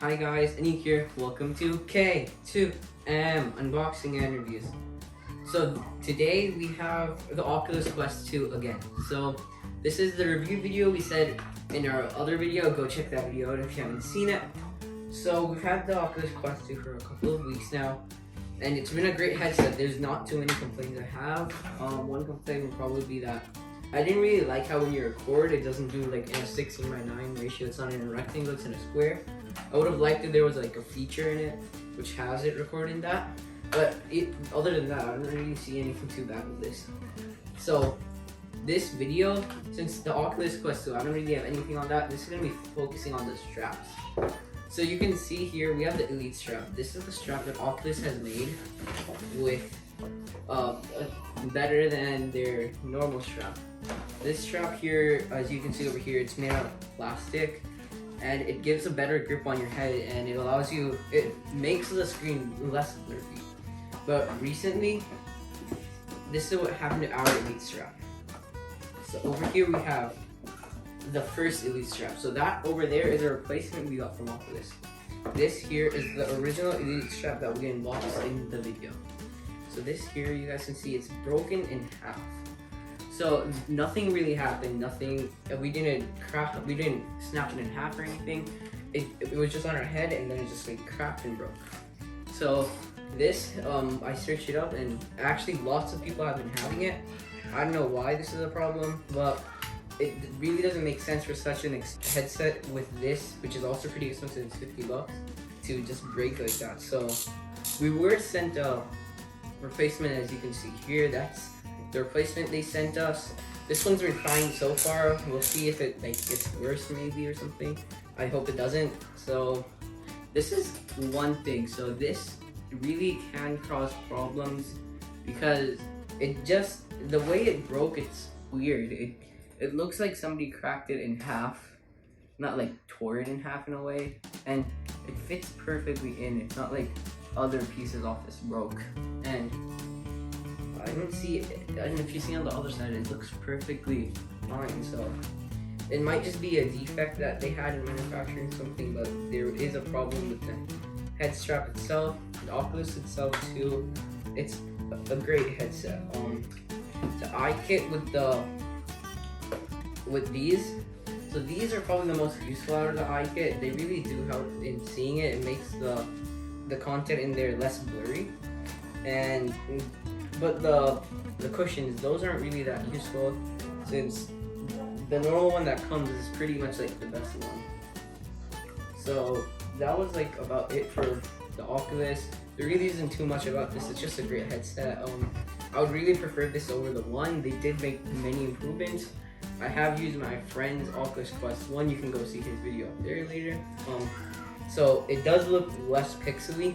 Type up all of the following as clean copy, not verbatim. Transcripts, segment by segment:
Hi guys, Aniq here. Welcome to K2M Unboxing and Reviews. So today we have the Oculus Quest 2 again. So this is the review video we said in our other video. Go check that video out if you haven't seen it. So we've had the Oculus Quest 2 for a couple of weeks now, and it's been a great headset. There's not too many complaints I have. One complaint would probably be that I didn't really like how when you record, it doesn't do like in a 16:9 ratio. It's not in a rectangle, it's in a square. I would have liked if there was like a feature in it which has it recording that. But other than that, I don't really see anything too bad with this. So this video, since the Oculus Quest 2, I don't really have anything on that. This is going to be focusing on the straps. So you can see here, we have the Elite strap. This is the strap that Oculus has made with better than their normal strap. This strap here, as you can see over here, it's made out of plastic, and it gives a better grip on your head, and it allows you, it makes the screen less blurry. But recently, this is what happened to our Elite strap. So over here we have the first Elite strap. So that over there is a replacement we got from Oculus. This here is the original Elite strap that we unboxed in the video. So this here, you guys can see it's broken in half. So nothing really happened. Nothing. We didn't snap it in half or anything. It was just on our head, and then it just like cracked and broke. So this, I searched it up, and actually lots of people have been having it. I don't know why this is a problem, but it really doesn't make sense for such an headset with this, which is also pretty expensive, it's $50, to just break like that. So we were sent a replacement, as you can see here. That's the replacement they sent us. This one's been fine so far. We'll see if it like gets worse maybe or something. I hope it doesn't. So this is one thing. So this really can cause problems because it just, the way it broke, it's weird. It looks like somebody cracked it in half, not like tore it in half in a way, and it fits perfectly in. It's not like other pieces off this broke, and I don't see it. I don't know if you see on the other side, it looks perfectly fine. So it might just be a defect that they had in manufacturing something, but there is a problem with the head strap itself, the Oculus itself too. It's a great headset. The eye kit with these, so these are probably the most useful out of the eye kit. They really do help in seeing it. It makes the content in there less blurry, but the cushions, those aren't really that useful, since the normal one that comes is pretty much like the best one. So that was like about it for the Oculus. There really isn't too much about this. It's just a great headset. I would really prefer this over the one. They did make many improvements. I have used my friend's Oculus Quest 1. You can go see his video up there later. So it does look less pixely,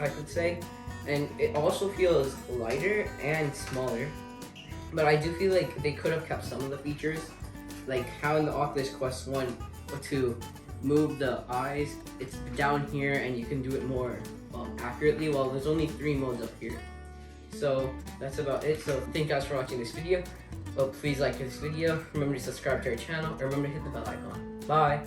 I could say, and it also feels lighter and smaller. But I do feel like they could have kept some of the features, like how in the Oculus Quest 1 to move the eyes, it's down here and you can do it more accurately. Well, there's only 3 modes up here. So that's about it. So thank you guys for watching this video. Please like this video. Remember to subscribe to our channel, and remember to hit the bell icon. Bye.